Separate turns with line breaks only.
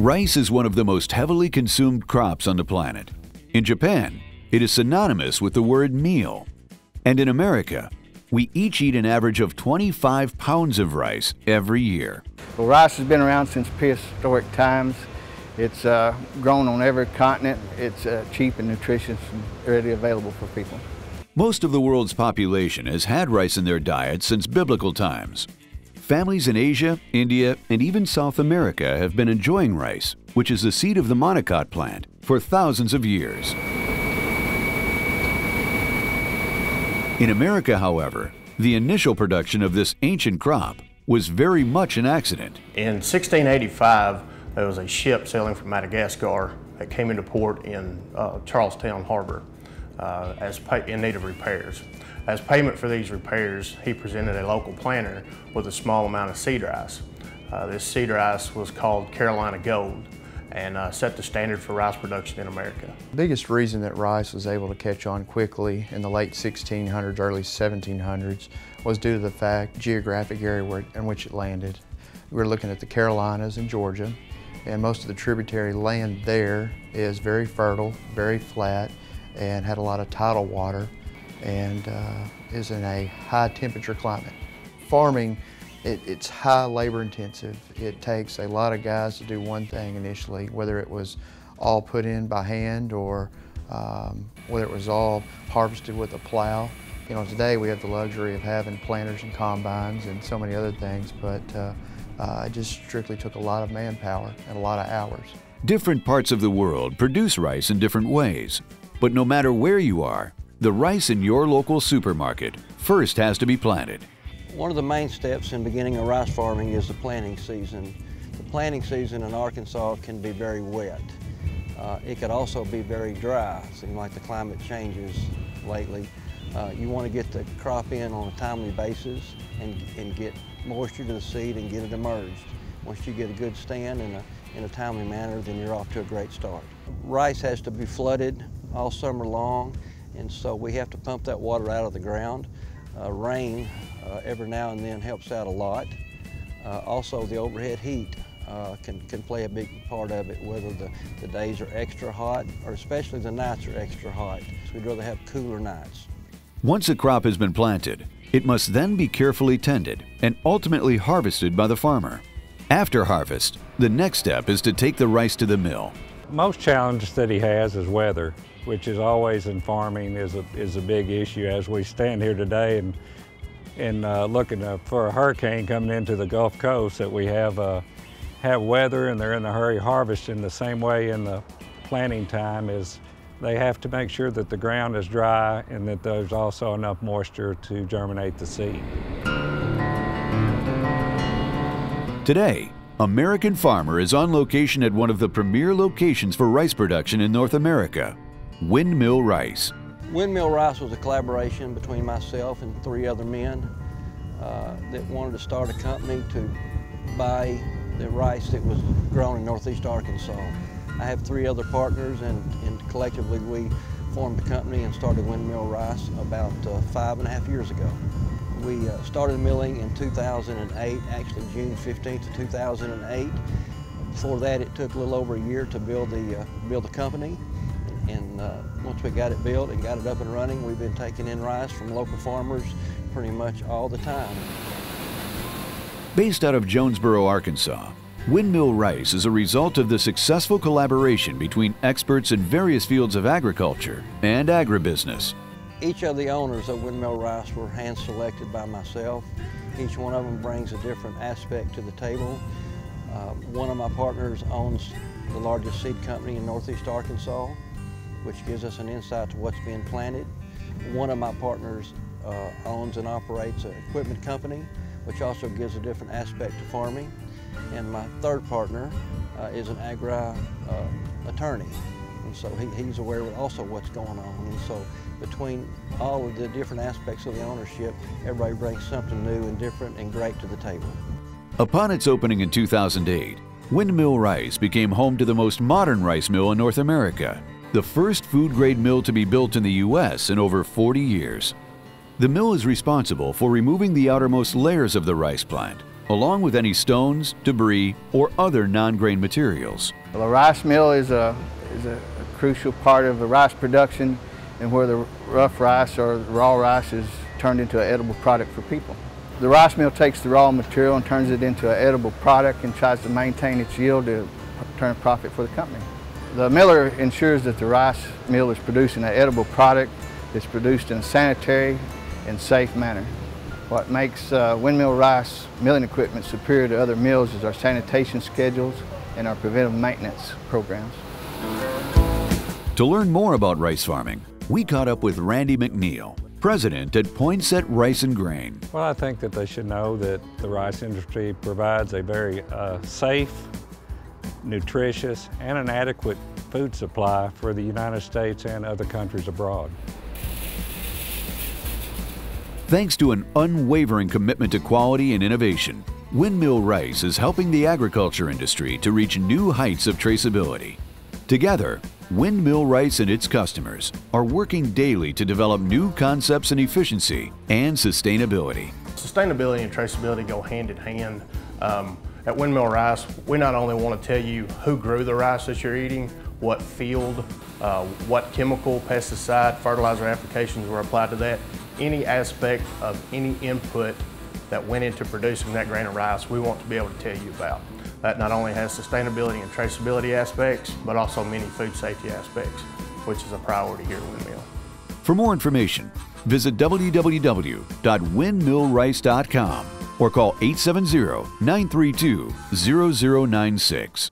Rice is one of the most heavily consumed crops on the planet. In Japan, it is synonymous with the word meal. And in America, we each eat an average of 25 pounds of rice every year.
Well, rice has been around since prehistoric times. It's grown on every continent. It's cheap and nutritious and readily available for people.
Most of the world's population has had rice in their diet since biblical times. Families in Asia, India, and even South America have been enjoying rice, which is the seed of the monocot plant, for thousands of years. In America, however, the initial production of this ancient crop was very much an accident.
In 1685, there was a ship sailing from Madagascar that came into port in Charlestown Harbor in need of repairs. As payment for these repairs, he presented a local planter with a small amount of seed rice. This seed rice was called Carolina Gold and set the standard for rice production in America.
The biggest reason that rice was able to catch on quickly in the late 1600s, early 1700s was due to the geographic area in which it landed. We were looking at the Carolinas and Georgia, and most of the tributary land there is very fertile, very flat, and had a lot of tidal water, and is in a high temperature climate. Farming, it's high labor intensive. It takes a lot of guys to do one thing initially, whether it was all put in by hand or whether it was all harvested with a plow. You know, today we have the luxury of having planters and combines and so many other things, but it just strictly took a lot of manpower and a lot of hours.
Different parts of the world produce rice in different ways, but no matter where you are, the rice in your local supermarket first has to be planted.
One of the main steps in beginning a rice farming is the planting season. The planting season in Arkansas can be very wet. It could also be very dry. Seems like the climate changes lately. You want to get the crop in on a timely basis and get moisture to the seed and get it emerged. Once you get a good stand in a timely manner, then you're off to a great start. Rice has to be flooded all summer long, and so we have to pump that water out of the ground. Rain every now and then helps out a lot. Also, the overhead heat can play a big part of it, whether the days are extra hot or especially the nights are extra hot. So we'd rather have cooler nights.
Once a crop has been planted, it must then be carefully tended and ultimately harvested by the farmer. After harvest, the next step is to take the rice to the mill.
Most challenge that he has is weather, which is always in farming is a big issue. As we stand here today and looking for a hurricane coming into the Gulf Coast, that we have weather and they're in a hurry harvesting. The same way in the planting time is they have to make sure that the ground is dry and that there's also enough moisture to germinate the seed.
Today, American Farmer is on location at one of the premier locations for rice production in North America, Windmill Rice.
Windmill Rice was a collaboration between myself and 3 other men that wanted to start a company to buy the rice that was grown in northeast Arkansas. I have 3 other partners, and collectively we formed a company and started Windmill Rice about 5.5 years ago. We started milling in 2008, actually June 15th of 2008. Before that, it took a little over a year to build the company. And once we got it built and got it up and running, we've been taking in rice from local farmers pretty much all the time.
Based out of Jonesboro, Arkansas, Windmill Rice is a result of the successful collaboration between experts in various fields of agriculture and agribusiness.
Each of the owners of Windmill Rice were hand-selected by myself. Each one of them brings a different aspect to the table. One of my partners owns the largest seed company in northeast Arkansas, which gives us an insight to what's being planted. One of my partners owns and operates an equipment company, which also gives a different aspect to farming. And my third partner is an agri-attorney. And so he's aware of also what's going on. And so between all of the different aspects of the ownership, everybody brings something new and different and great to the table.
Upon its opening in 2008, Windmill Rice became home to the most modern rice mill in North America, the first food-grade mill to be built in the U.S. in over 40 years. The mill is responsible for removing the outermost layers of the rice plant, along with any stones, debris, or other non-grain materials.
Well, a rice mill is a crucial part of the rice production, and where the rough rice or the raw rice is turned into an edible product for people. The rice mill takes the raw material and turns it into an edible product and tries to maintain its yield to turn a profit for the company. The miller ensures that the rice mill is producing an edible product that's produced in a sanitary and safe manner. What makes Windmill Rice milling equipment superior to other mills is our sanitation schedules and our preventive maintenance programs.
To learn more about rice farming, we caught up with Randy McNeil, president at Poinsett Rice and Grain.
Well, I think that they should know that the rice industry provides a very safe, nutritious, and an adequate food supply for the United States and other countries abroad.
Thanks to an unwavering commitment to quality and innovation, Windmill Rice is helping the agriculture industry to reach new heights of traceability. Together, Windmill Rice and its customers are working daily to develop new concepts in efficiency and sustainability.
Sustainability and traceability go hand in hand. At Windmill Rice, we not only want to tell you who grew the rice that you're eating, what field, what chemical, pesticide, fertilizer applications were applied to that, any aspect of any input that went into producing that grain of rice, we want to be able to tell you about. That not only has sustainability and traceability aspects, but also many food safety aspects, which is a priority here at Windmill.
For more information, visit www.windmillrice.com or call 870-932-0096.